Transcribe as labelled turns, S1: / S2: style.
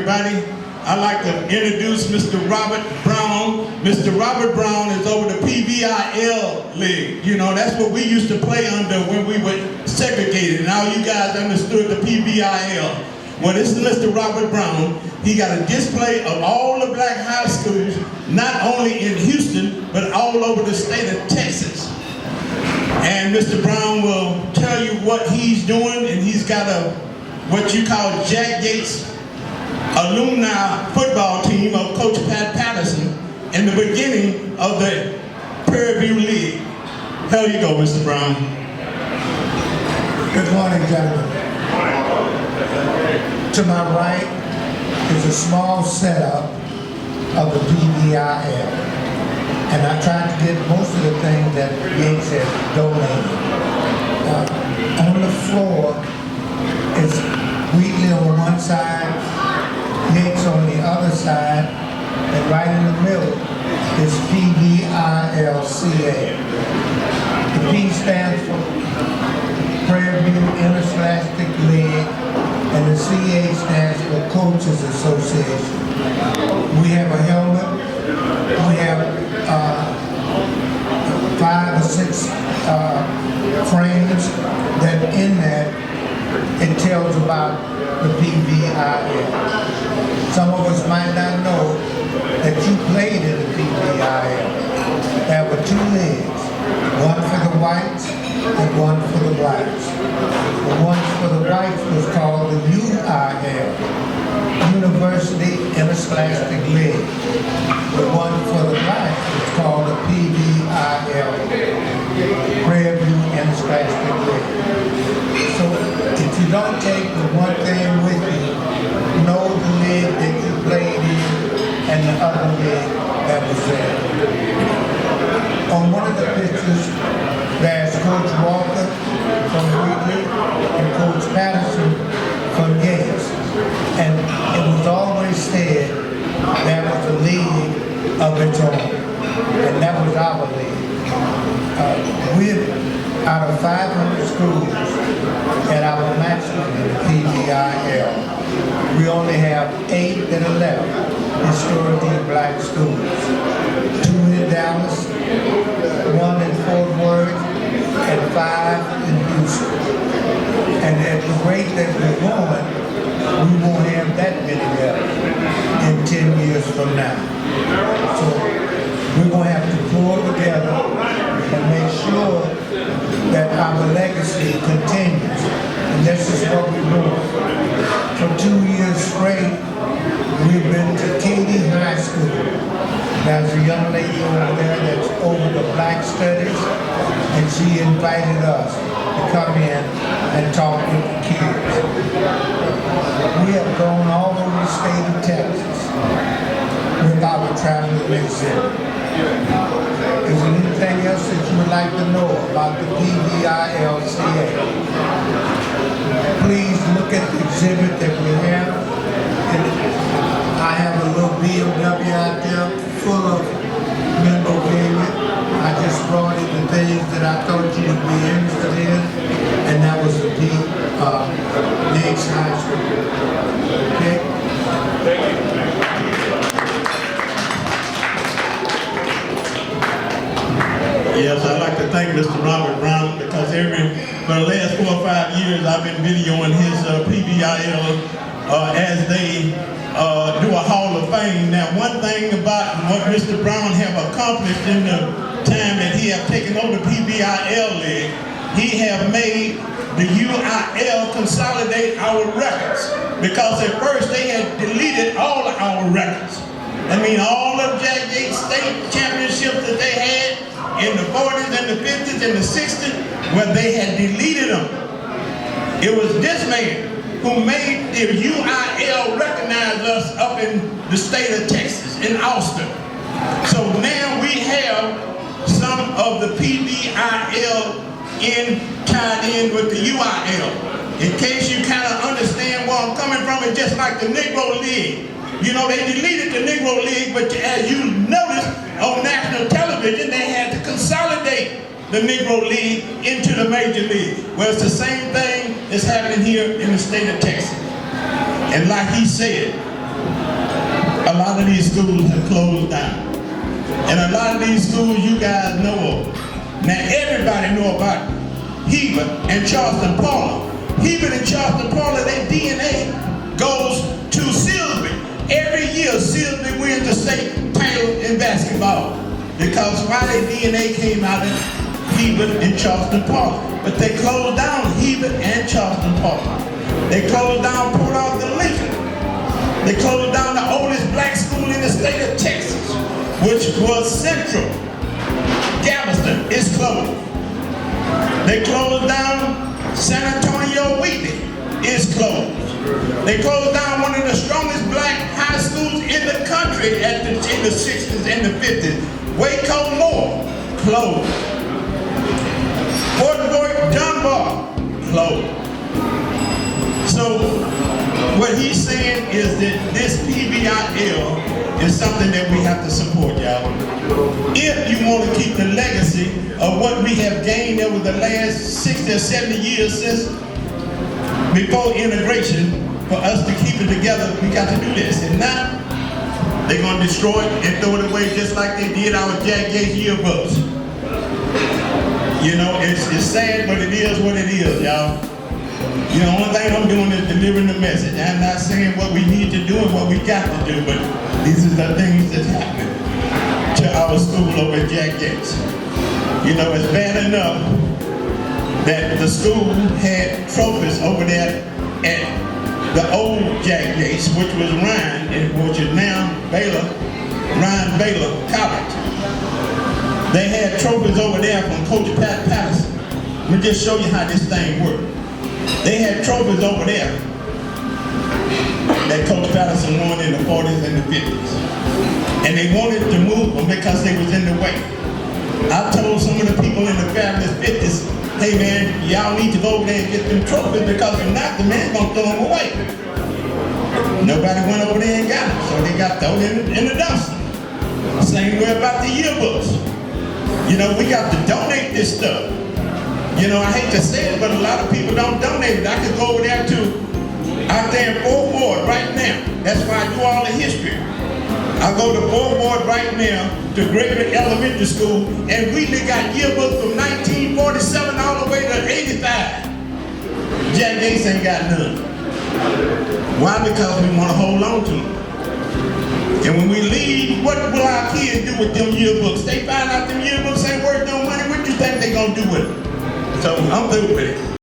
S1: everybody. I'd like to introduce Mr. Robert Brown. Mr. Robert Brown is over the Pvil league. You know, that's what we used to play under when we were segregated. Now you guys understood the Pvil. Well, this is Mr. Robert Brown. He got a display of all the black high schools, not only in Houston, but all over the state of Texas. And Mr. Brown will tell you what he's doing, and he's got a, what you call Jack Gates alumni football team of Coach Pat Patterson in the beginning of the Pvil League. Here you go, Mr. Brown.
S2: Good morning, gentlemen. To my right is a small setup of the Pvil, and I tried to get most of the things that Yates has donated. On the floor is Wheatley on one side, Yates on the other side, and right in the middle is PVILCA. The P stands for Pvil Interscholastic League, and the CA stands for Coaches Association. We have a helmet, we have 5 or 6 frames that in that it tells about the Pvil. Some of us might not know that you played in the Pvil. There were 2 leagues, one for the whites and one for the blacks. The one for the whites was called the UIL, University Interscholastic League. The one for the blacks was called the PVIL, Pvil Interscholastic League. So if you don't take the one thing with you, know the league that you played in and the other league that was there. On one of the pictures, there's Coach Walker from Wheatley and Coach Patterson from Yates. And it was always said there was a league of its own, and that was our league. We're out of 500 schools at our maximum in the Pvil. We only have 8 that are left, historically black schools. 2 in Dallas, 1 in Fort Worth, and 5 in Houston. And at the rate that we're going, we won't have that many left in 10 years from now. So we're going to have to pull together and make sure that our legacy continues. And this is what we're doing. For 2 years straight, we've been to Katy High School. There's a young lady over there that's over the black studies, and she invited us to come in and talk with the kids. We have gone all over the state of Texas with our traveling exhibit. Is there anything else that you would like to know about the PVILCA? Please look at the exhibit that we have. I have a little BMW out there full of memorabilia. I just brought in the things that I thought you would be interested in, and that was the Yates High School. Okay? Thank you.
S1: Yes, I'd like to thank Mr. Robert Brown because for the last 4 or 5 years I've been videoing his Pvil as they do a Hall of Fame. Now, one thing about what Mr. Brown have accomplished in the time that he have taken over the Pvil League, he have made the UIL consolidate our records, because at first they had deleted all of our records. I mean, all of Jack Yates state championships that they had in the 40s and the 50s and the 60s, where they had deleted them. It was this man who made the UIL recognize us up in the state of Texas, in Austin. So now we have some of the Pvil tied in with the UIL. In case you kind of understand where I'm coming from, it's just like the Negro League. You know, they deleted the Negro League, but as you notice on national television, they had to consolidate the Negro League into the Major League. Well, it's the same thing that's happening here in the state of Texas. And like he said, a lot of these schools have closed down. And a lot of these schools you guys know of. Now everybody know about Pvil and Charleston Paula. Pvil and Charleston Paula, their DNA goes to Silsby. Every year Silsby wins the state title in basketball. Because why their DNA came out of Pvil and Charleston Paula. But they closed down Pvil and Charleston Paula. They closed down Port Arthur Lincoln. They closed down the oldest black school in the state of Texas, which was Central. Galveston is closed. They closed down San Antonio Wheatley is closed. They closed down one of the strongest black high schools in the country in the 60s and the 50s. Waco Moore, closed. Fort Worth Dunbar, closed. So what he's saying is that this PVIL is something that we have to support, y'all. If you want to keep the legacy of what we have gained over the last 60 or 70 years since before integration, for us to keep it together, we got to do this. And now, they're going to destroy it and throw it away just like they did our Jack Gates yearbooks. You know, it's sad, but it is what it is, y'all. You know, the only thing I'm doing is delivering the message. I'm not saying what we need to do and what we got to do, but these are the things that's happening to our school over at Jack Gates. You know, it's bad enough that the school had trophies over there at the old Jack Gates, which was Ryan, which is now Ryan Baylor College. They had trophies over there from Coach Pat Patterson. Let me just show you how this thing worked. They had trophies over there that Coach Patterson won in the 40s and the 50s. And they wanted to move them because they was in the way. I told some of the people in the fabulous 50s, hey man, y'all need to go over there and get them trophies because if not, the man's gonna throw them away. Nobody went over there and got them, so they got thrown in the dumpster. Same way about the yearbooks. You know, we got to donate this stuff. You know, I hate to say it, but a lot of people don't donate it. I could go over there out there in Fort Ward right now. That's why I do all the history. I go to Fort Ward right now to Gregory Elementary School, and we got yearbooks from 1947 all the way to 85. Jack Gates ain't got none. Why? Because we want to hold on to them. And when we leave, what will our kids do with them yearbooks? They find out them yearbooks ain't worth no money. What do you think they gonna do with them? So I'm through with it.